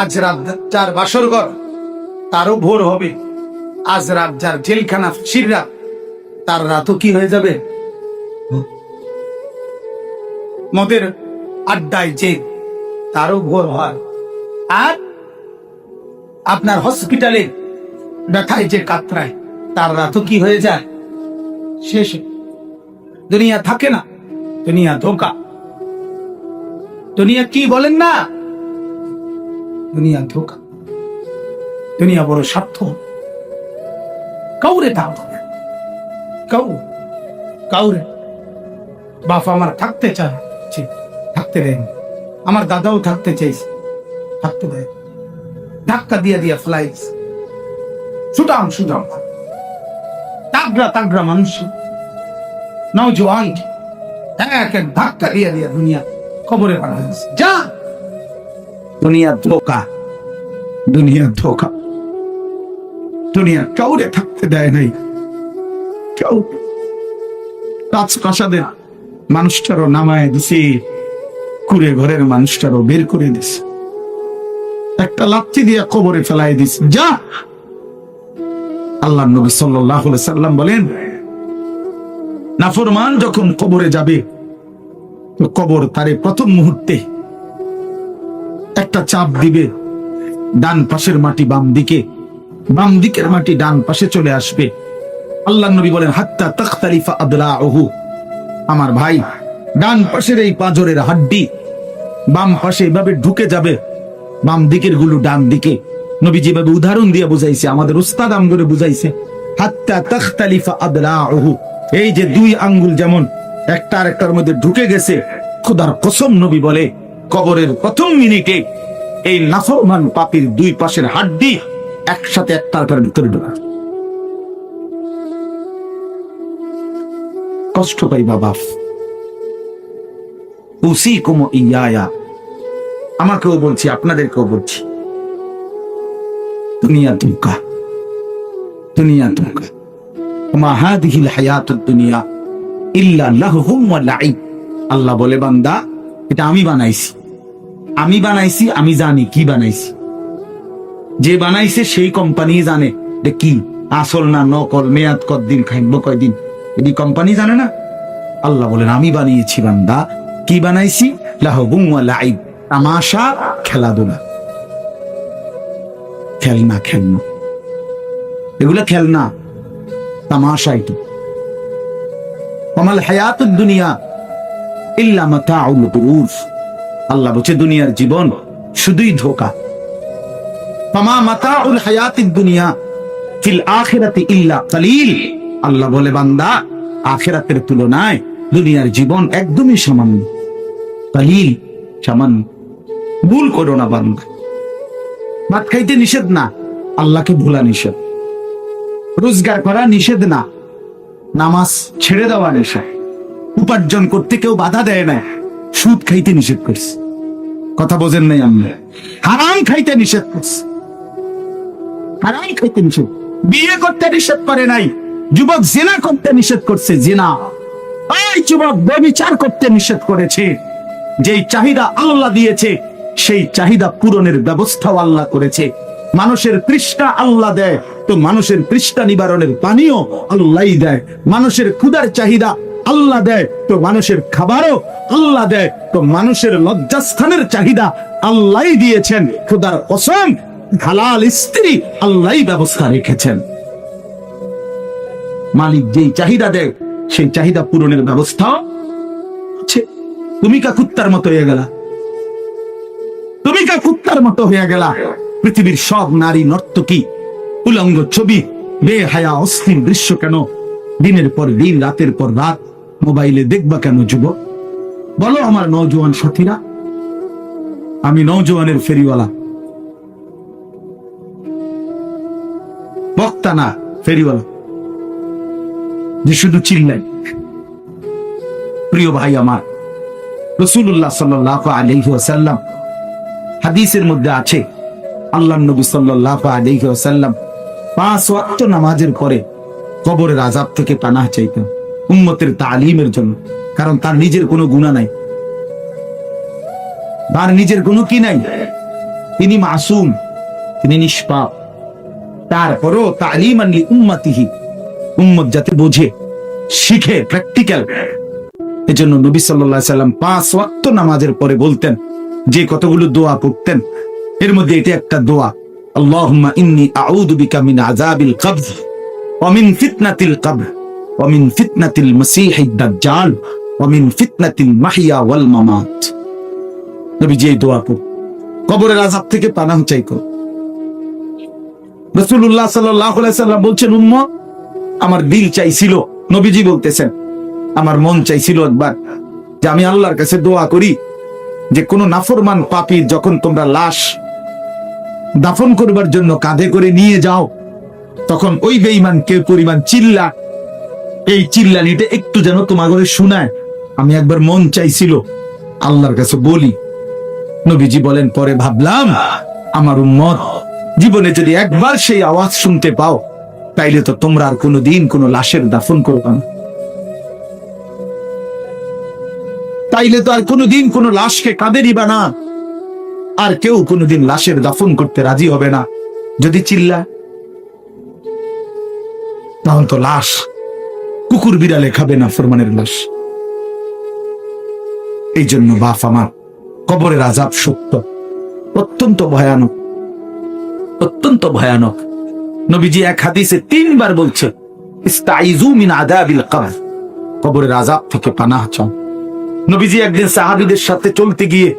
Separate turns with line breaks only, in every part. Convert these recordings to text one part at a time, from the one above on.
আজ রাত যার বাসর ঘর তারও ভোর হবে, আজ রাত যার জেলখানা ফাঁসির রাত তার রাতও কি হয়ে যাবে? মদের আড্ডায় যে তারও ভোর হয়, আর আপনার হসপিটালে ব্যথায় যে কাতরায় তার রাতও কি হয়ে যায়? শেষ। দুনিয়া থাকে না, দুনিয়া ধোকা। দুনিয়া কি বলেন না, দুনিয়া ধোকা, দুনিয়া বড় স্বার্থ। কাউরে থাকতে দেয়, কাউরে। বাপ আমার থাকতে চায়, থাকতে দেয়নি। আমার দাদাও থাকতে চাইছে, থাকতে দেয়। ধাক্কা দিয়ে দিয়া ফ্লাইস সুটাম তাগড়া মানুষ নওজোয়ান এক এক ধাক্কা দিয়ে দিয়া দুনিয়া কবরে পাড়া হয়েছে। যা, দুনিয়া ধোকা, দুনিয়া ধোকা। দুনিয়া কাউরে থাকতে দেয় নাই, কেউ। রাজপ্রাসাদের মানুষটারও নামায় দিছে, কুড়ে ঘরের মানুষটারও বের করে দিছে, একটা লাথি দিয়া কবরে ফেলাই দিছে। যা। আল্লাহ নবী সাল্লাল্লাহু আলাইহি সাল্লাম বলেন, নাফরমান যখন কবরে যাবে তো কবর তারে প্রথম মুহূর্তে একটা চাপ দিবে, ডান পাশের মাটি বাম দিকে, বাম দিকের মাটি ডান পাশে চলে আসবে। আল্লাহ নবী বলেন, হাত্তা তাখতালিফা আদলাউহু। আমার ভাই, ডান পাশের এই পাঁজরের হাড্ডি বাম পাশে এভাবে ঢুকে যাবে, বাম দিকের গুলো ডান দিকে। নবী যেভাবে উদাহরণ দিয়ে বুঝাইছে, আমাদের উস্তাদ আমগরে বুঝাইছে, হাত্তা তাখতালিফা আদলাউহু। এই যে দুই আঙ্গুল যেমন একটা আরেকটার মধ্যে ঢুকে গেছে, খোদার কসম নবী বলে কবরের প্রথম মিনিটে এই নাফরমান পাপীর দুই পাশের হাড্ডি একসাথে একটার ভিতরে ঢোকা। কষ্ট পাই বাবা। উসিকুম ইয়ায়া, আমাকেও বলছি আপনাদেরকেও বলছি, দুনিয়া ধোঁকা, দুনিয়া ধোঁকা। মা হাদিহিল হায়াতুদ দুনিয়া ইল্লা লাহউম ওয়া লাইব। আল্লাহ বলে, বান্দা এটা আমি বানাইছি, আমি বানাইছি, আমি জানি কি বানাইছি। যে বানাইছে সেই কোম্পানি জানে যে কি আসল না নকল, মেয়াদ কতদিন, খাইব কয়দিন, এটি কোম্পানি জানে না। আল্লাহ বলেন, আমি বানিয়েছি বান্দা। কি বানাইছি? লাহউম ওয়া লাইব, তামাশা, খেলাধুলা। খেলনা, খেলনা, এগুলা খেলনা, তামাশা। এটি ওয়ামাল হায়াতুদ দুনিয়া ইল্লা মাতাউল গুরুর। আল্লাহ বলছে দুনিয়ার জীবন শুধুই ধোঁকা। ফামা মাতাউল হায়াতিদ দুনিয়া ফিল আখিরাতি ইল্লা কালিল। আল্লাহ বলে, বান্দা আখিরাতের তুলনায় দুনিয়ার জীবন একদমই সামান্য, কালিল, সামান্য। ভুল করো না বান্দা। ভাত খাইতে নিষেধ না, আল্লাহকে ভোলা নিষেধ। রোজগার করা নিষেধ না, নামাজ ছেড়ে দেওয়া নিষেধ। উপার্জন করতে কেউ বাধা দেয় না, সুদ খাইতে নিষেধ করছে। কথা বোঝেন নাই? আমরা হারাম খাইতে নিষেধ করছে, হারাম খাইতে নিষেধ। বিয়ে করতে নিষেধ করে নাই, যুবক জিনা করতে নিষেধ করছে, জিনা। এই যুবক ব্যভিচার করতে নিষেধ করেছে। যেই চাহিদা আল্লাহ দিয়েছে সেই চাহিদা পূরণের ব্যবস্থাও আল্লাহ করেছে। মানুষের তৃষ্ণা আল্লাহ দেয়, তো মানুষের তৃষ্ণা নিবারণের পানিও আল্লাহই দেয়। মানুষের ক্ষুধার চাহিদা আল্লাহ দেয়, তো মানুষের খাবারও আল্লাহ দেয়। তো মানুষের লজ্জাস্থানের চাহিদা আল্লাহই দিয়েছেন। খোদার কসম, হালাল স্ত্রী আল্লাহই ব্যবস্থা রেখেছেন। মালিক যেই চাহিদা দেয় সেই চাহিদা পূরণের ব্যবস্থা আছে। তুমি কা কুত্তার মতো হয়ে গেলা, তুমি কা কুত্তার মতো হয়ে গেলা। পৃথিবীর সব নারী নর্তকী, উলঙ্গ ছবি, বেহায়া অশ্লীল দৃশ্য কেন দিনের পর দিন, রাতের পর রাত মোবাইলে দেখবা কেন যুবক? বলো আমার নওজোয়ান সাথীরা। আমি নওজোয়ানের ফেরিওয়ালা, বক্তা না, ফেরিওয়ালা, যে শুধু চিল্লাই। প্রিয় ভাই আমার, রাসূলুল্লাহ সাল্লাল্লাহু আলাইহি ওয়াসাল্লাম হাদিসের মধ্যে আছে, আল্লাহর নবী সাল্লাল্লাহু আলাইহি ওয়াসাল্লাম 5 ওয়াক্ত নামাজের পরে কবরের আযাব থেকে পানাহ চাইতেন উম্মতের তালিমের জন্য। কারণ তার নিজের কোনো গুনাহ নাই, তার নিজের কোনো কি নাই, তিনি মাসুম, তিনি নিষ্পাপ। তারপরও তালিমান লি উম্মতিহি, উম্মত যাতে বোঝে, শিখে, প্র্যাকটিক্যাল। এজন্য নবী সাল্লাল্লাহু আলাইহি সাল্লাম 5 ওয়াক্ত নামাজের পরে বলতেন যে কতগুলো দোয়া পড়তেন, এর মধ্যে এটা একটা দোয়া, আল্লাহুম্মা ইন্নী আউযু বিকা মিন আযাবিল কবর ওয়া মিন ফিতনাতিল কবর ওয়া মিন ফিতনাতিল মাসীহিদ দাজ্জাল ওয়া মিন ফিতনাতিল মাহইয়া ওয়াল মামাত। নবীজি এই দোয়া পড়ে কবরের আযাব থেকে পানাহ চাইতো। রাসূলুল্লাহ সাল্লাল্লাহু আলাইহি সাল্লাম বলছেন, উম্মত আমার দিল চাইছিল, নবীজি বলতেছেন আমার মন চাইছিল একবার যে আমি আল্লাহর কাছে দোয়া করি যে কোন নাফরমান পাপী যখন তোমরা লাশ দাফন করবার জন্য কাঁধে করে নিয়ে যাও, তখন ওই বেঈমান কে পরিমাণ চিল্লা, এই চিল্লানিটা একটু যেন তোমাদের শোনায়। আমি একবার মন চাইছিল আল্লাহর কাছে বলি। নবীজি বলেন, পরে ভাবলাম আমার উম্মত জীবনে যদি একবার সেই আওয়াজ শুনতে পাও, তাইলে তো তোমরা আর কোনোদিন কোনো লাশের দাফন করবে না, তাইলে তো আর কোনোদিন কোনো লাশকে কাঁধে নিবা না, আর কেউ কোনোদিন লাশের দাফন করতে রাজি হবে না। যদি চিল্লা তখন তো লাশ কুকুর বিড়ালে খাবে না, ফরমানের লাশ। এই জন্য বাপ আমার, কবরের আযাব সত্য, অত্যন্ত ভয়ানক, অত্যন্ত ভয়ানক। নবীজি এক হাদিসে 3 বার বলছে, ইস্তাইযু মিন আযাবিল কবর, কবরের আযাব থেকে পানাহ চাও। নবীজি একদিন সাহাবীদের সাথে চলতে গিয়ে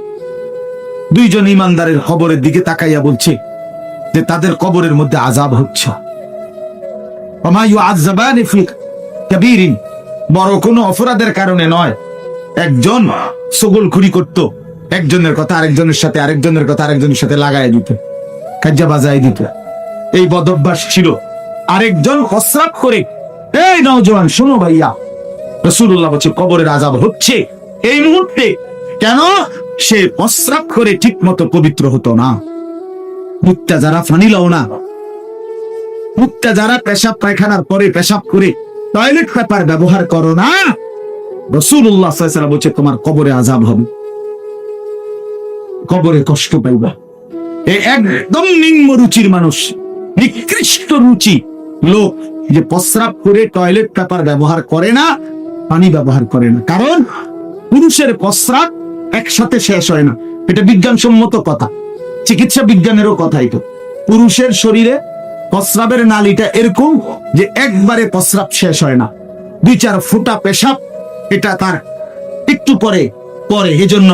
2 জন ঈমানদারের কবরের দিকে তাকাইয়া বলছে যে তাদের কবরের মধ্যে আযাব হচ্ছে। ওমা ইউআযাবানি ফি কাবীরিন, বড় কোনো অপরাধের কারণে নয়। একজন ছগলখুরি করত, একজনের কথা আরেকজনের সাথে, আরেকজনের কথা আরেকজনের সাথে লাগায় দিত, কাজ্জা বাজায় দিত, এই বদভ্যাস ছিল। আরেকজন প্রস্রাব করে, এই নওজোয়ান শোনো ভাইয়া, রাসূলুল্লাহ বলছে কবরের আযাব হচ্ছে এই মুহূর্তে। কেন? সে প্রস্রাব করে ঠিক মতো পবিত্র হতো না। মুক্তা যারা ফানিলাও না, মুক্তা যারা পেশাব পায়খানার পরে পেশাব করে টয়লেট পেপার ব্যবহার করো না, রাসূলুল্লাহ সাল্লাল্লাহু আলাইহি ওয়াসাল্লাম বলছে তোমার কবরে আযাব হবে, কবরে কষ্ট পাইবা। এই একদম নিম্ন রুচির মানুষ, নিকৃষ্ট রুচি লোক যে প্রস্রাব করে টয়লেট পেপার ব্যবহার করে না, পানি ব্যবহার করে না। কারণ পুরুষের প্রস্রাব একসাথে শেষ হয় না, এটা বিজ্ঞানসম্মত কথা, চিকিৎসা বিজ্ঞানেরও কথা। এটা পুরুষের শরীরে প্রস্রাবের নালীটা এরকম যে একবারে প্রস্রাব শেষ হয় না, 2-4 ফোঁটা পেশাব এটা তার একটু পরে পরে। এজন্য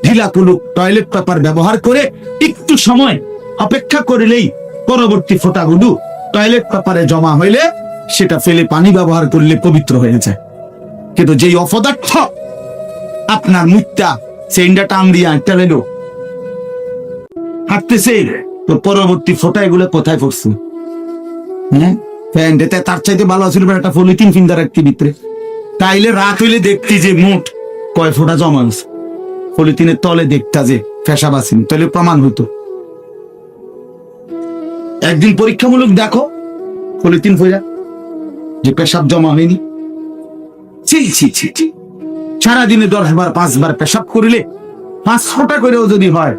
ঢিলা কুলুক টয়লেট পেপার ব্যবহার করে একটু সময় অপেক্ষা করলেই পরবর্তী ফোঁটাগুলো টয়লেট পেপারে জমা হইলে সেটা ফেলে পানি ব্যবহার করলে পবিত্র হয়ে যায়। কিন্তু যেই অপদার্থ আপনার মুখটা সেন্ডা টান দিয়ে টেলেলো হাঁটতেছে, তো পরবর্তী ফোঁটা এগুলো কোথায় পড়ছে? হ্যাঁ, প্যান্টেতে তার চাইতে ভালো ছিল একটা পলিথিন ফিন্দার একটি ভিতরে, তাইলে রাত হইলে দেখতি যে মোট কয় ফোঁটা জমা আছে, পলিথিনের তলে দেখতা যে পেশাব আছে, তাহলে প্রমাণ হতো। একদিন পরীক্ষামূলক দেখো পলিথিন ফইরা যে পেশাব জমা হয়নি। সারাদিনে 10 বার 5 বার পেশাব করিলে 5 ফোঁটা করেও যদি হয়,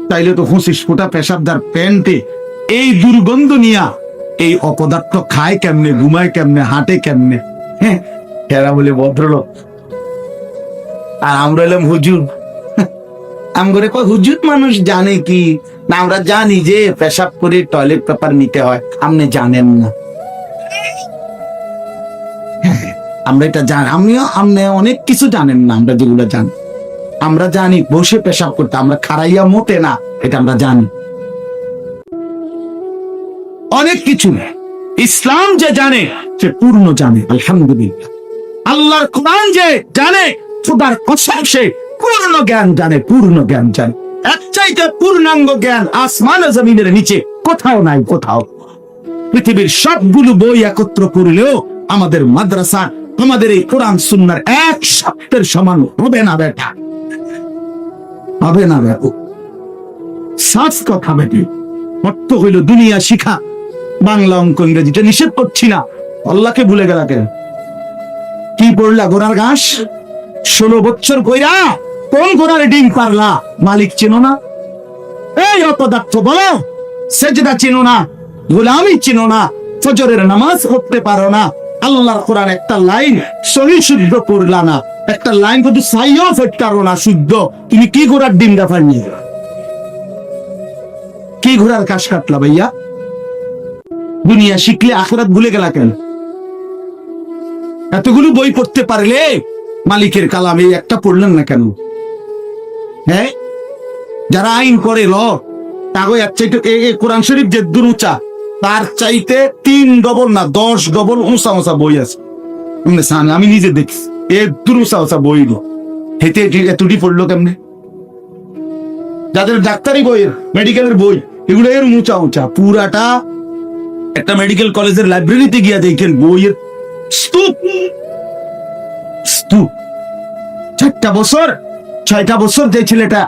তাইলে তো 25 ফোঁটা পেশাবদার প্যান্টে এই দুর্গন্ধ নিয়া এই অপদার্থ খায় কেমনে, ঘুমায় কেমনে, হাঁটে কেমনে? হ্যাঁ, এরা বলে ভদ্রলোক, আর আমরা এলাম হুজুর। আমগরে কয় হুজুর মানুষ জানে কি না? আমরা জানি যে পেশাব করে টয়লেট পেপার নিতে হয়, আপনি জানেন না। আমরা এটা জানি, আপনি অনেক কিছু জানেন না, আমরা যেগুলো জানি। আমরা জানি বসে পেশাব করতে, আমরা খাড়াইয়া মোটে না, এটা আমরা জানি। অনেক কিছু ইসলাম যে জানে সে পূর্ণ জানে, আলহামদুলিল্লাহ। আল্লাহর কোরআন যে জানে, খোদার কসম সে পূর্ণ জ্ঞান জানে, পূর্ণ জ্ঞান জানে। এর চাইতে পূর্ণাঙ্গ জ্ঞান আসমান ও জমিনের নিচে কোথাও নাই, কোথাও। পৃথিবীর সবগুলো বই একত্র করলেও আমাদের মাদ্রাসা, আমাদের এই কোরআন সুন্নাহর 1 সপ্তাহের সমান হবে না বেটা, হবে না বেটা। সাফ কথা বেটি, অর্থ হইল দুনিয়া শিখা, বাংলা অঙ্ক ইংরেজিটা নিষেধ করছি না। আল্লাহকে ভুলে গেলা কেন? কি পড়লা? ঘোড়ার ঘাস 16 বছর কইরা কোন ঘোড়ার ডিম পারলা? মালিক চেনো না? এই অপদার্থ বলো, সেজদা চিনো না, গোলামি চিনো না, ফজরের নামাজ পড়তে পারো না, আল্লাহর কোরআন একটা লাইন সহি শুদ্ধ পড়লা না, একটা লাইন কিন্তু সাইও ফেটকারো না শুদ্ধ, তুমি কি ঘোড়ার ডিম দা পারনি? কি ঘোড়ার কাশ কাটলা ভাইয়া? দুনিয়া শিখলে আখিরাত ভুলে গেলা কেন? এতগুলো বই পড়তে পারলে মালিকের কালাম এই একটা পড়লেন না কেন? হ্যাঁ, যারা আইন করে ল তাগো এক চাইতে কোরআন শরীফ যে দুরুচা তার চাইতে 3 ডবল না 10 ডবল উঁচা উঁচা বই আছে। আমি নিজে দেখছি এ দুরুচা উঁচা বই হেতে এতটি পড়লো কেমনে? যাদের ডাক্তারি বইয়ের মেডিকেলের বই এগুলো এর উঁচা উঁচা, পুরাটা একটা মেডিকেল কলেজের লাইব্রেরিতে গিয়া দেখেন বইয়ের স্তূপ স্তূপ। 6টা বছর যে ছেলেটা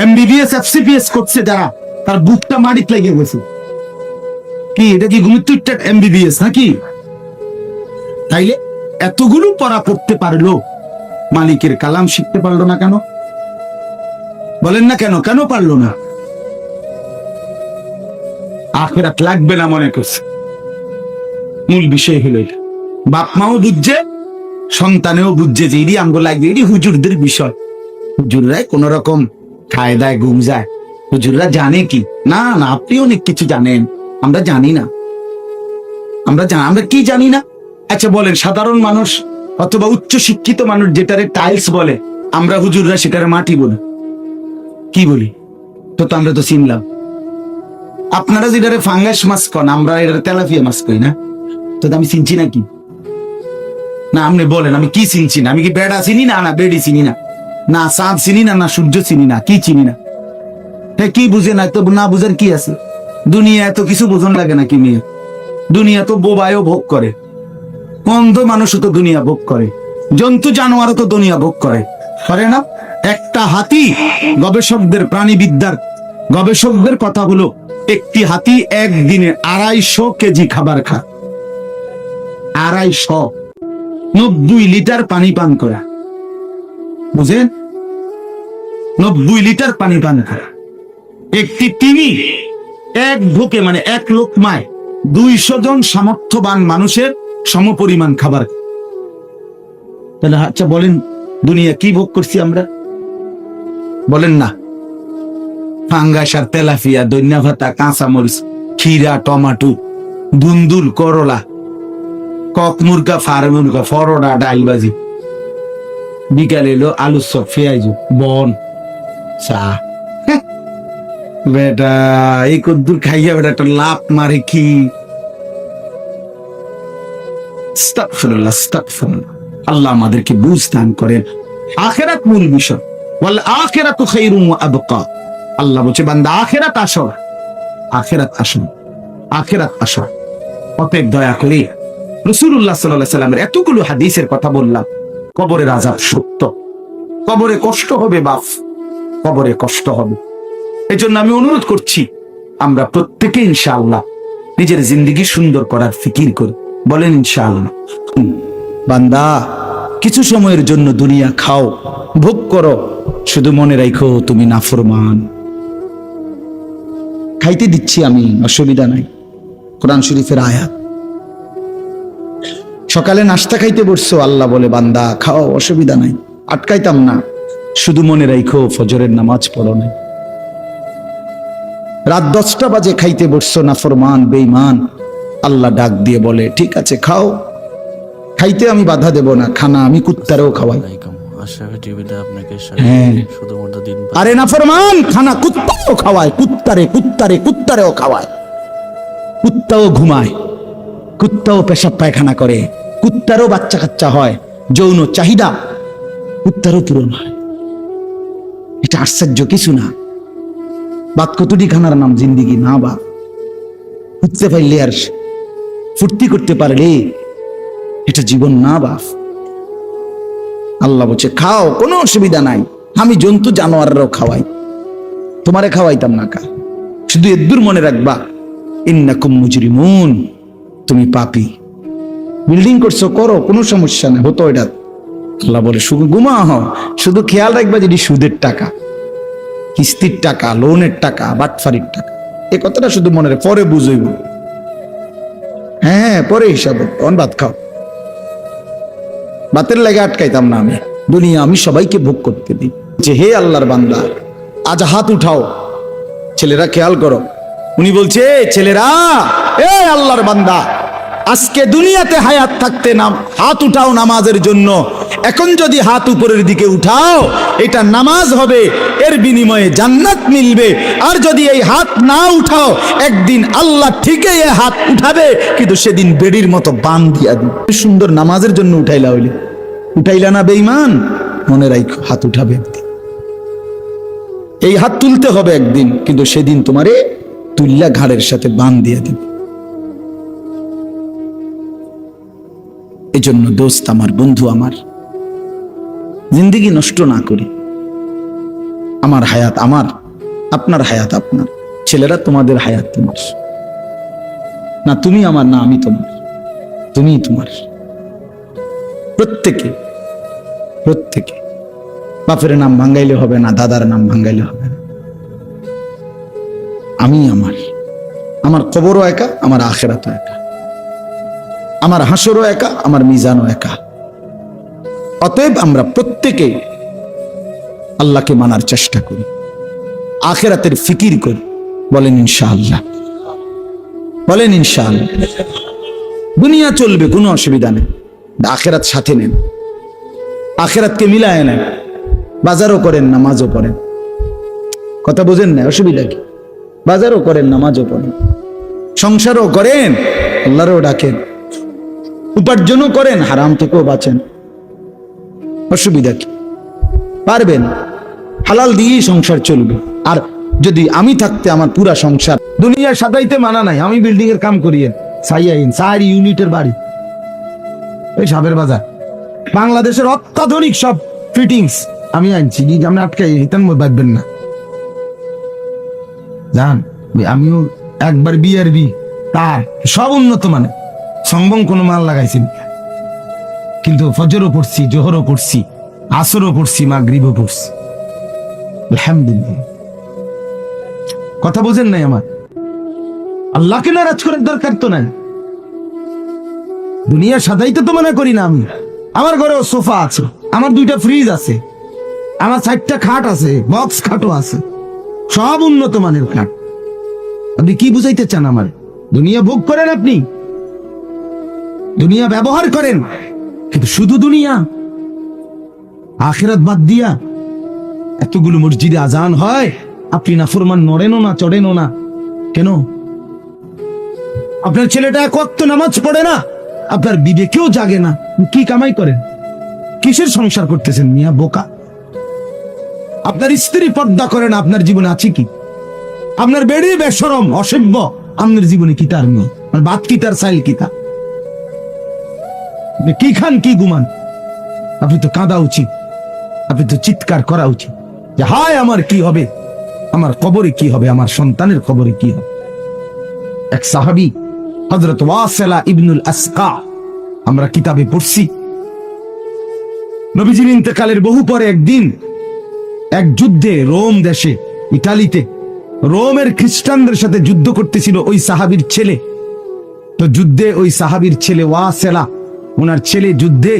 এমবিবিএস এফসিপিএস করছে যারা, তার বুকটা মাটিতে লেগে গেছে। কি এটা কি গুমিত্তুটা এমবিবিএস নাকি? তাইলে এতগুলো পড়া পড়তে পারলো, মালিকের কালাম শিখতে পারলো না কেন? বলেন না কেন, কেন পারলো না? আখিরাত লাগবে না মনে করছে। মূল বিষয় হলো এটা, বাপ মাও বুঝছে, সন্তানেও বুঝছে যে এটি আমগো লাগবে, এটি হুজুরদের বিষয়। হুজুররাই কোন রকম খায় দায় ঘুম যায়, হুজুররা জানে কি? না না, আপনি অনেক কিছু জানেন, আমরা জানি না। আমরা কি জানি না? আচ্ছা বলেন, সাধারণ মানুষ অথবা উচ্চ শিক্ষিত মানুষ যেটারে টাইলস বলে, আমরা হুজুররা সেটারে মাটি বলি। কি বলি? তো আমরা তো চিনলাম। আপনারা যেটারে ফাঙ্গাস মাছ কন, আমরা এটা তেলাপিয়া মাছ কই না? তো আমি চিনছি না কি? না আপনি বলেন, আমি কি চিনছি না? আমি কি বেড়া চিনি না? না বেড়ি চিনি না, না চাঁদ চিনি না, না সূর্য চিনি না, কি চিনি না? হ্যাঁ, কি বুঝে না? তো না বুঝার কি আছে? দুনিয়া এত কিছু বোঝন লাগে না কি মেয়ে? দুনিয়া তো বোবায়ও ভোগ করে, অন্ধ মানুষও তো দুনিয়া ভোগ করে, জন্তু জানোয়ারও তো দুনিয়া ভোগ করে না? একটা হাতি, গবেষকদের প্রাণীবিদ্যার গবেষকদের কথা হলো, একটি হাতি একদিনে 250 কেজি খাবার খায়। 250, 90 লিটার পানি পান করা, বুঝেন? 90 লিটার পানি পান করা। একটি তিমি এক ঢোকে মানে এক লোকমায় 200 জন সামর্থ্যবান মানুষের সমপরিমাণ খাবার। তাহলে আচ্ছা বলেন, দুনিয়া কি ভোগ করছি আমরা? বলেন না। ফাঙ্গাস আর তেলাপিয়া, দইনা ভাতা, কাঁচামরিচ, খিরা, টমাটো, দুন্দুল, করলা, কক মুরগা, ফার্ম মুরগা, ফরোডা, ডাইলবাজি, বিকালে এলো আলু চপ, পেঁয়াজ, বন, চা। বেটা এই কদ্দুর খাইয়া বেটা একটা লাভ মারে কি? আস্তাগফিরুল্লাহ, আস্তাগফিরুল্লাহ। আল্লাহ আমাদেরকে বুঝ দান করেন। আখিরাত মূল বিষয়, ওয়াল আখিরাতু খায়রুম ওয়া আবকা। আল্লাহ বলছে বান্দা আখিরাত আসো, আখিরাত আসো, আখিরাত আসো। অতএব দয়া করে রাসূলুল্লাহ সাল্লাল্লাহু আলাইহি সাল্লামের এতগুলো হাদিসের কথা বললাম। কবরের আযাব সত্য, কবরে কষ্ট হবে বাপ, কবরে কষ্ট হবে। এজন্য আমি অনুরোধ করছি, আমরা প্রত্যেকে ইনশাআল্লাহ নিজের জিন্দেগি সুন্দর করার ফিকির করি। বলেন ইনশাআল্লাহ। বান্দা কিছু সময়ের জন্য দুনিয়া খাও, ভোগ করো, শুধু মনে রাখো তুমি নাফরমান। খাইতে দিচ্ছি আমি, অসুবিধা নাই, কোরআন শরীফের আয়াত। সকালে নাস্তা খাইতে বসছো, আল্লাহ বলে বান্দা খাও, অসুবিধা নাই, আটকাইতাম না, শুধু মনে রাখো ফজরের নামাজ পড়ো নাই। রাত 10টা বাজে খাইতে বসছো, নাফরমান, বেঈমান, আল্লাহ ডাক দিয়ে বলে ঠিক আছে খাও, খাইতে আমি বাধা দেব না, খানা আমি কুত্তারেও খাওয়াই। আরে নাফরমান, খানা কুত্তাও খাওয়ায়, কুত্তারেও খাওয়ায়। কুত্তাও ঘুমায়, কুত্তাও পেশাব পায়খানা করে, কুত্তারও বাচ্চা কাচ্চা হয়, যৌন চাহিদা কুত্তারও পূরণ হয়। এটা আশ্চর্য কিছু না। বাদ কতটি খানার নাম জিন্দিগি না? বা উঠতে পারলে আর ফুর্তি করতে পারলে এটা জীবন না বাপ। আল্লাহ বলছে খাও, কোনো অসুবিধা নাই, আমি জন্তু জানোয়াররাও খাওয়াই, তোমারে খাওয়াইতাম না কা? শুধু এদ্দুর মনে রাখবা, ইন্নাকুম মুজরিমুন, তুমি পাপী। বিল্ডিং করছো, করো, কোনো সমস্যা নেই, হতো এটা। আল্লাহ বলে শুধু ঘুমা হও, শুধু খেয়াল রাখবা যেটি সুদের টাকা, কিস্তির টাকা, লোনের টাকা, বাটফারির টাকা, এই কথাটা শুধু মনে রে, পরে বুঝইব। হ্যাঁ, পরে হিসাব অন ভাত খাও। ভাতের লাগে আটকাইতাম না আমি। দুনিয়া আমি সবাইকে ভোগ করতে দিই। যে হে আল্লাহর বান্দা, আজ হাত উঠাও। ছেলেরা খেয়াল করো, উনি বলছে ছেলেরা, এ আল্লাহর বান্দা, আজকে দুনিয়াতে হায়াত থাকতে নাম হাত উঠাও নামাজের জন্য। এখন যদি হাত উপরের দিকে উঠাও, এটা নামাজ হবে, এর বিনিময়ে জান্নাত মিলবে। আর যদি এই হাত না উঠাও, একদিন আল্লাহ ঠিকই এই হাত উঠাবে, কিন্তু সেদিন বেড়ির মতো বান দিয়া দিবে। সুন্দর নামাজের জন্য উঠাইলা হইলে, উঠাইলা না বেঈমান, মনে রাখো হাত উঠাবে একদিন। এই হাত তুলতে হবে একদিন, কিন্তু সেদিন তোমারে তুল্লা ঘাড়ের সাথে বান দিয়ে দিবে। এজন্য দোস্ত আমার, বন্ধু আমার, জিন্দেগি নষ্ট না করি। আমার হায়াত আমার, আপনার হায়াত আপনার। ছেলেরা, তোমাদের হায়াত তোমার না, তুমি আমার না আমি তোমার, তুমি তোমার। প্রত্যেকে প্রত্যেকে বাপের নাম ভাঙ্গাইলে হবে না, দাদার নাম ভাঙ্গাইলে হবে না। আমি আমার, আমার কবরও একা, আমার আখিরাতও একা, আমার হাসরও একা, আমার মিজানও একা। অতএব আমরা প্রত্যেকে আল্লাহকে মানার চেষ্টা করি, আখিরাতের ফিকির করি। বলেন ইনশাআল্লাহ, বলেন ইনশাআল্লাহ। দুনিয়া চলবে, কোনো অসুবিধা নেই, আখিরাত সাথে নেন, আখিরাতকে মিলায় নেন। বাজারও করেন, নামাজও পড়েন। কথা বোঝেন না? অসুবিধা কি? বাজারও করেন, নামাজও পড়েন, সংসারও করেন, আল্লাহরও ডাকেন, উপার্জনও করেন, হারাম থেকেও বাঁচেন। অসুবিধা কি? পারবেন, হালাল দিয়েই সংসার চলবে। আর যদি আমি থাকতে আমার পুরা সংসার দুনিয়ার সাদাইতে মানা নাই, আমি বিল্ডিং এর কাম করিয়েন, সাইয়াইন 4 ইউনিটের বাড়ি, এই সাবের বাজার, বাংলাদেশের অত্যাধুনিক সব ফিটিংস আমি আনছি, আপনি আটকাই হিতান বাঁধবেন না। জান, আমিও একবার বিআরবি তার সব উন্নত মানে, সম্ভব কোনো মাল লাগাইছি, কিন্তু ফজরও পড়ছি, জোহরও পড়ছি, আসরও পড়ছি, মাগরিবও পড়ছি, আলহামদুলিল্লাহ। কথা বোঝেন নাই আমার? আল্লাহকে নারাজ করার দরকার তো নাই। দুনিয়া সাদাইতে তো মনে করি না আমি। আমার ঘরেও সোফা আছে, আমার 2টা ফ্রিজ আছে, আমার 4টা খাট আছে, বক্স খাটও আছে, সব উন্নত মানের খাট। আপনি কি বুঝাইতে চান আমার? দুনিয়া ভোগ করেন, আপনি দুনিয়া ব্যবহার করেন, কিন্তু শুধু দুনিয়া, আখিরাত বাদ দিয়া এতগুলো মসজিদে আজান হয়, আপনি নাফরমান নড়েনও না, চড়েনও না কেন? আপনার ছেলেটা এক ওয়াক্ত নামাজ পড়ে না, আপনার বিবেকেও জাগে না, কি কামাই করেন? কিসের সংসার করতেছেন মিয়া বোকা? আপনার স্ত্রী পর্দা করে না, আপনার জীবনে আছে কি? আপনার বেড়ি বেশরম অসভ্য, আপনার জীবনে কি তার মেয়ে? বাদ কি তার সাইল কি তা? কি খান কি ঘুমান? আপনি তো কাঁদা উচিত, আপনি তো চিৎকার করা উচিত যে হায় আমার কি হবে, আমার কবরে কি হবে, আমার সন্তানের কবরে কি হবে। এক সাহাবী হযরত ওয়াসিলা ইবনুল আসকা, আমরা কিতাবে পড়ছি, নবীজির ইন্তেকালের বহু পরে একদিন এক যুদ্ধে রোম দেশে, ইতালিতে রোমের খ্রিস্টানদের সাথে যুদ্ধ করতেছিল ওই সাহাবীর ছেলে। তো যুদ্ধে ওই সাহাবীর ছেলে ওয়াসিলা, ওনার ছেলে যুদ্ধে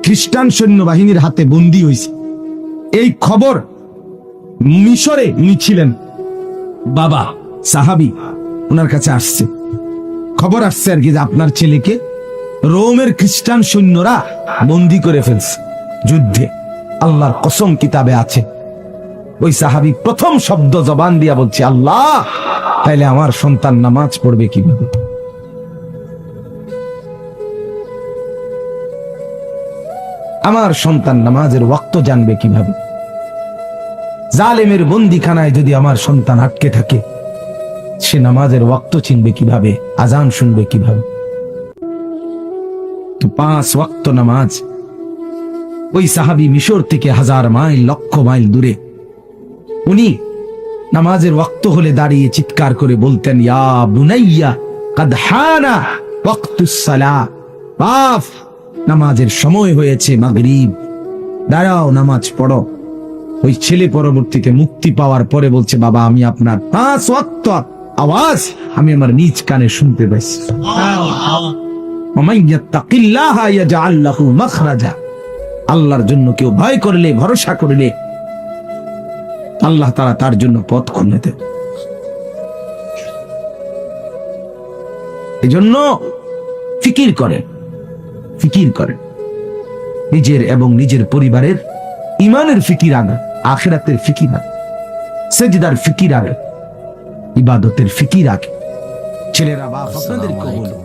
খ্রিস্টান সৈন্যবাহিনীর হাতে বন্দী হয়েছে। এই খবর মিশরে উনি ছিলেন, বাবা সাহাবী, ওনার কাছে আসছে, খবর আসছে আর কি, যে আপনার ছেলেকে রোমের খ্রিস্টান সৈন্যরা বন্দী করে ফেলছে যুদ্ধে। আল্লাহর কসম কিতাবে আছে। ওই সাহাবী প্রথম শব্দ জবান দিয়া বলছে, আল্লাহ, তাইলে আমার সন্তান নামাজ পড়বে কিভাবে? আমার সন্তান নামাজের ওয়াক্ত জানবে কিভাবে? জালেমের বন্দিখানায় যদি আমার সন্তান আটকে থাকে, সে নামাজের ওয়াক্ত চিনবে কিভাবে? আজান শুনবে কিভাবে? তো 5 ওয়াক্ত নামাজ ওই সাহাবী মিশর থেকে 1000 মাইল, লক্ষ মাইল দূরে, উনি নামাজের ওয়াক্ত হলে দাঁড়িয়ে চিৎকার করে বলতেন, ইয়া বুনাইয়া কাদ হানা ওয়াক্তুস সালাহ, বাপ, নামাজের সময় হয়েছে, মাগরিব, দাঁড়াও নামাজ পড়ো।
ওই ছেলে পরবর্তীতে মুক্তি পাওয়ার পরে বলছে, বাবা আমি আপনার 5 ওয়াক্ত আওয়াজ আমি আমার নিজ কানে শুনতে পাইছি। আল্লাহর জন্য কেউ ভয় করলে, ভরসা করলে আল্লাহ তাআলা তার জন্য পথ খুলে দেন। এই জন্য ফিকির করেন, ফিকির করেন নিজের এবং নিজের পরিবারের ইমানের ফিকির আগে, আখিরাতের ফিকির আগে, সেজদার ফিকির আগে, ইবাদতের ফিকির আগে। ছেলেরা বাপ আপনাদেরকে বলবো,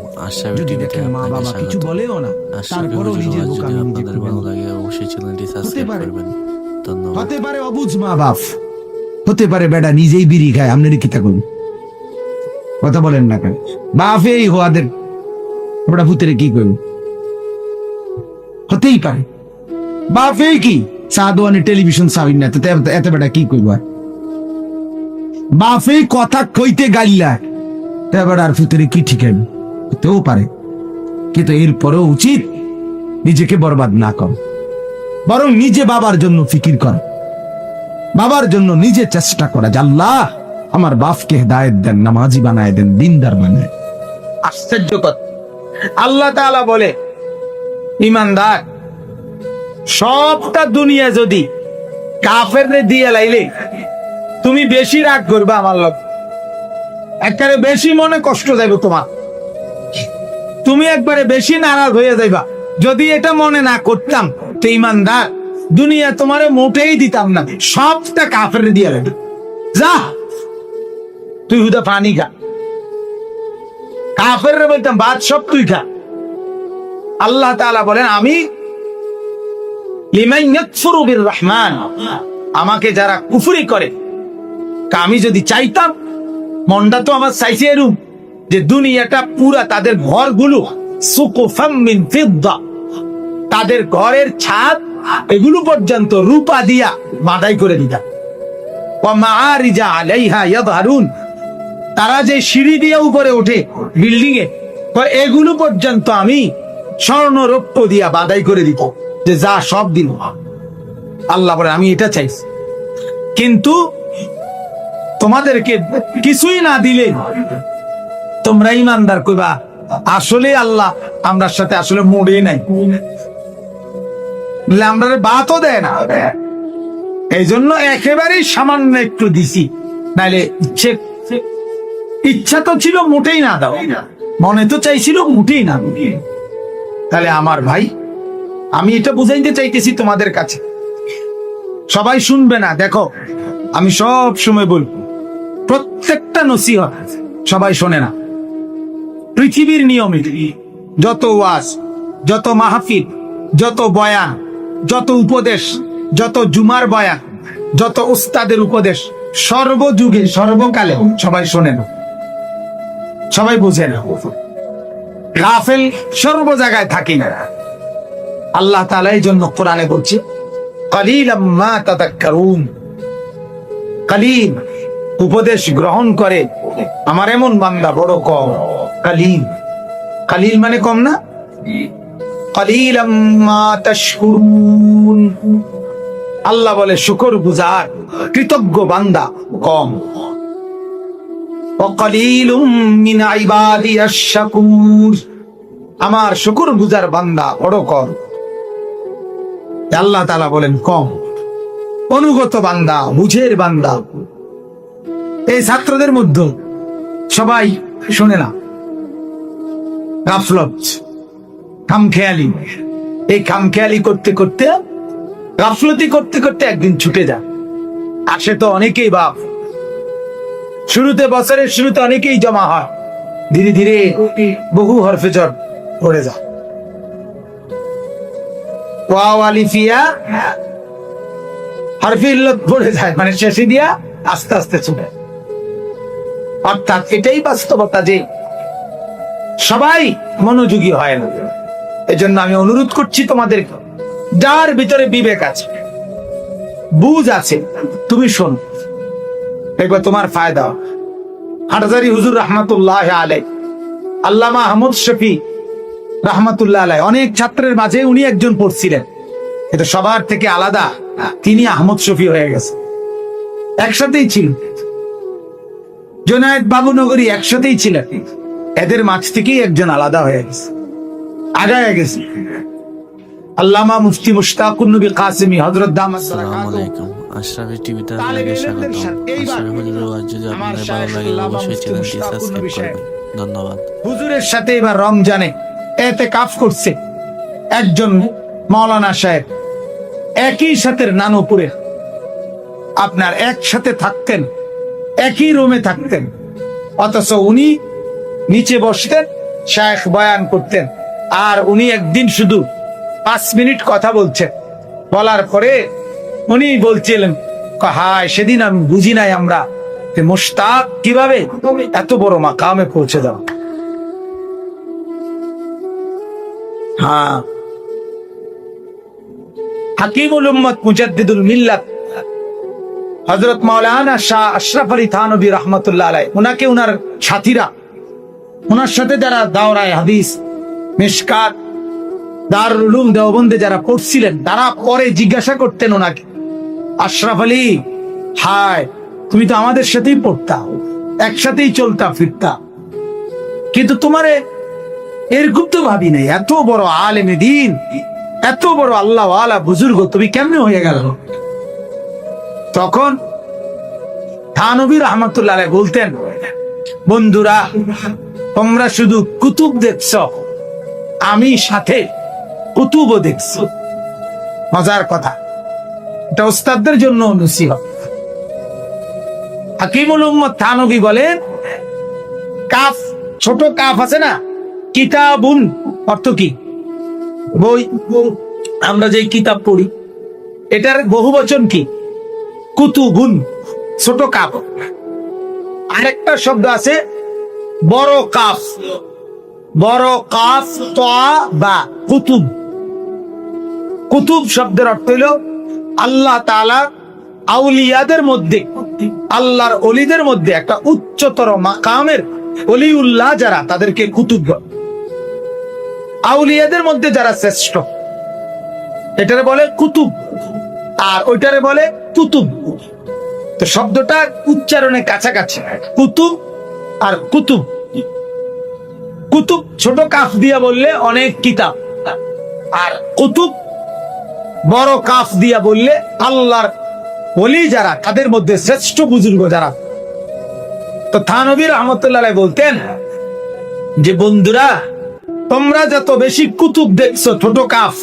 যদি দেখেন মা বাবা কিছু বলেও না, তারপরেও নিজের বোকামি নিজে করবেন। হতে পারে অবুঝ মা বাপ, হতে পারে বেটা নিজেই বিড়ি খায়, আপনারই কি থাকুন কথা বলেন না কেন? বাপেই হওয়াদের আমরা ভূতের কি করব? হতেই পারে বাপেই কি সাদওয়ানি টেলিভিশন সাউন্ড না, এত বেটা কি করব? বাপেই কথা কইতে গাইলা এবার আর ভূতের কি ঠিক হতেও পারে, কিন্তু এরপরেও উচিত নিজেকে বরবাদ না কর, বরং নিজে বাবার জন্য ফিকির কর, বাবার জন্য নিজে চেষ্টা করা যে আল্লাহ আমার বাপকে হেদায়েত দেন, নামাজি বানায় দেন, দিনদার বানায়।
আশ্চর্য কথা, আল্লাহ তাআলা বলে ইমানদার সবটা দুনিয়া যদি কাফেররে দিয়ে লাইলে তুমি বেশি রাগ করবে আমার লোক, একবারে বেশি মনে কষ্ট যাইব তোমার, তুমি একবারে বেশি নারাজ হয়ে যাইবা। যদি এটা মনে না করতাম তো ইমানদার দুনিয়া তোমারে মোটেই দিতাম না, সবটা কাফেররে দিয়ে লাইবে। যা তুই হুদা পানি খা, কাফেররে বলতাম ভাত সব তুই খা। আল্লাহ তাআলা বলেন আমি লিমান ইয়াকফুরু বির রহমান, আমাকে যারা কুফরি করে, আমি যদি চাইতাম, মনটা তো আমার চাইছে এরূপ যে দুনিয়াটা পুরা তাদের ঘরগুলো সুকুফাম মিন ফিদ্দা, তাদের ঘরের ছাদ এগুলো পর্যন্ত রূপা দিয়া মাদাই করে দিতাম। ওয়া মাআরিজা আলাইহা ইয়াযহারুন, তারা যে সিঁড়ি দিয়ে উপরে ওঠে বিল্ডিং এ, এগুলো পর্যন্ত আমি স্বর্ণ রৌপ্য দিয়া বাদাই করে দিত, যে যা সব দিন। আল্লাহ বলে আমি এটা চাইছি, কিন্তু তোমাদেরকে কিছুই না দিলে তোমরা ইমানদার কইবা আসলে আল্লাহ আমরার সাথে আসলে মোড়ে নাই, আমরা বাতও দেয় না, এই জন্য একেবারেই সামান্য একটু দিছি, নাইলে ইচ্ছা তো ছিল মোটেই না দাও, মনে তো চাইছিল মোটেই না। তাহলে আমার ভাই আমি এটা বুঝাইতে চাইতেছি তোমাদের কাছে, সবাই শুনবে না, দেখো আমি সব সময় বলবো প্রত্যেকটা নসিহত সবাই শোনে না। পৃথিবীর নিয়মে যত ওয়াজ, যত মাহফিল, যত বয়ান, যত উপদেশ, যত জুমার বয়ান, যত উস্তাদের উপদেশ সর্বযুগে সর্বকালে সবাই শোনে না, সবাই বুঝে না, গাফেল সর্ব জায়গায় থাকি না। আল্লাহ তাআলা এই জন্য কোরআনে বলছে কালিলাম মা তাযাক্কারুন, কালিল উপদেশ গ্রহণ করে আমার এমন বান্দা বড় কম। কালিল, কালিল মানে কম না, কালিলাম মা তাশকুরুন, আল্লাহ বলে শুকর গুজার কৃতজ্ঞ বান্দা কম। ওয়াকালিলুম মিন ইবাদিয়াশ শাকুর, আমার শুকর গুজার বান্দা বড় কম। আল্লাহ তাআলা বলেন কম। অনুগত বান্দা, বুঝের বান্দা, এই ছাত্রদের মধ্যে সবাই শুনে না, গাফলত, খামখেয়ালি, এই খামখেয়ালি করতে করতে, গাফলতি করতে করতে একদিন ছুটে যায়। আসে তো অনেকেই বাপ, শুরুতে বছরের শুরুতে অনেকেই জমা হয়, ধীরে ধীরে বহু হরফেজর পড়ে যায়, ওয়াও আলিফিয়া হরফে ইল্লত পড়ে যায়, মানে শেষে দিয়া আস্তে আস্তে ছুটে। অর্থাৎ এটাই বাস্তবতা যে সবাই মনোযোগী হয় না। এজন্য আমি অনুরোধ করছি তোমাদের, যার ভিতরে বিবেক আছে, বুঝ আছে, তুমি শোন, একবার তোমার ফায়দা। হাটহাজারী হুজুর রাহমাতুল্লাহ আলাইহি, আল্লামা আহমদ শফি রাহমাতুল্লাহ আলাইহি, অনেক ছাত্রের মাঝে উনি একজন পড়ছিলেন, এটা সবার থেকে আলাদা তিনি আহমদ শফি হয়ে গেছে, একসাথেই ছিল। জুনায়েদ বাবুনগরী একসাথেই ছিলেন, এদের মাঝ থেকেই একজন আলাদা হয়ে গেছে, আগায় গেছে। আল্লামা মুফতি মুশতাকুন নবী কাসেমি হযরত দামাত
আসসালামু আলাইকুম। আশরাফি টিভিতে আপনাকে স্বাগতম। আশরাফি হুজুরের ওয়াজ যদি আপনাদের ভালো লাগে অবশ্যই চ্যানেলটি সাবস্ক্রাইব করবেন। ধন্যবাদ।
হুজুরের সাথে এবার রমজানে এতেকাফ করছে একজন মাওলানা সাহেব, একই সাথে নানুপুরে আপনার একসাথে থাকতেন, একই রুমে থাকতেন, অথচ উনি নিচে বসতেন, শায়েখ বয়ান করতেন, আর উনি একদিন শুধু 5 মিনিট কথা বলছেন। বলার পরে উনি বলছিলেন, হায় সেদিন আমি বুঝি নাই আমরা যে মুশতাক কিভাবে এত বড় মাকামে পৌঁছে দাও। হ্যাঁ, হাকিমুল উম্মত মুজাদ্দিদুল মিল্লাত হযরত মাওলানা শাহ আশরাফ আলী থানভী রাহমাতুল্লাহ আলাইহি, উনাকে উনার সাথীরা, উনার সাথে যারা দাওরায়ে হাদিস, মিশকাত, দারুল উলুম দেওবন্দে যারা পড়ছিলেন, তারা পরে জিজ্ঞাসা করতেন ওনাকে, আশরাফ আলী, হায় তুমি তো আমাদের সাথেই পড়তা, একসাথেই চলতা ফিরতা, কিন্তু তোমারে এরকম তো ভাবি নাই, এত বড় আলেমে দ্বীন, এত বড় আল্লাহ ওয়ালা বুজুর্গ তুমি কেমনে হয়ে গেল? তখন থানভী রাহমাতুল্লাহ আলাইহি বলতেন, বন্ধুরা তোমরা শুধু কুতুব দেখছ, আমি সাথে কুতুবও দেখছি। মজার কথা, এটা ওস্তাদদের জন্য নসিহত। হাকিমুল উম্মত থানভী বলেন, কাফ, ছোট কাফ আছে না, কিতাবুন অর্থ কি? বই, আমরা যে কিতাব পড়ি, এটার বহুবচন কি? কুতুবুন, ছোট কাফ। আরেকটা শব্দ আছে বড় কাফ, বড় কাফ তা বা কুতুব। কুতুব শব্দের অর্থ হইল আল্লাহ তাআলা আউলিয়াদের মধ্যে, আল্লাহর ওলিদের মধ্যে একটা উচ্চতর মাকামের ওলিউল্লাহ যারা, তাদেরকে কুতুব বলে। আউলিয়াদের মধ্যে যারা শ্রেষ্ঠ, এটারে বলে কুতুব, আর ওইটারে বলে কুতুব। তো শব্দটা উচ্চারণে কাছাকাছি, কুতুব আর কুতুব। কুতুব ছোট কাফ দিয়া বললে অনেক কিতাব, আর কুতুব বড় কাফ দিয়া বললে আল্লাহর ওলি যারা, তাদের মধ্যে শ্রেষ্ঠ বুজুর্গ যারা। তো থানভী রাহমাতুল্লাহ আলাইহি বলতেন যে, বন্ধুরা তোমরা যত বেশি কুতুব দেখছো, ছোট কাফ,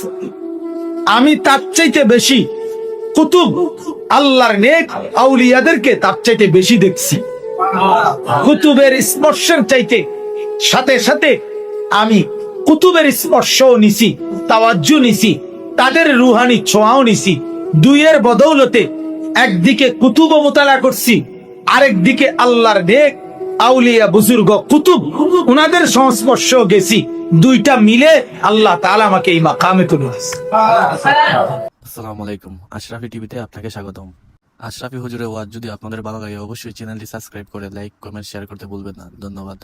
আমি তার চাইতে বেশি কুতুব, আল্লাহর নেক আউলিয়াদেরকে তার চাইতে বেশি দেখছি। কুতুবের স্পর্শের চাইতে সাথে সাথে আমি কুতুবের স্পর্শও নিছি, তাওয়াজ্জু নিছি, তাদের রুহানি ছোঁয়াও নিছি। দুইয়ের বদৌলতে একদিকে কুতুব মোতালা করছি, আরেকদিকে আল্লাহর নেক আউলিয়া বুজুর্গ কুতুব, উনাদের সংস্পর্শ গেছি। দুইটা মিলে আল্লাহ তাআলা আমাকে এই মাকামে তুলে দিয়েছে।
আসসালামু আলাইকুম। আশরাফি টিভিতে আপনাকে স্বাগতম। আশরাফি হুজুরের ওয়াজ যদি আপনাদের ভালো লাগে অবশ্যই চ্যানেলটি সাবস্ক্রাইব করে লাইক, কমেন্ট, শেয়ার করতে ভুলবেন না। ধন্যবাদ।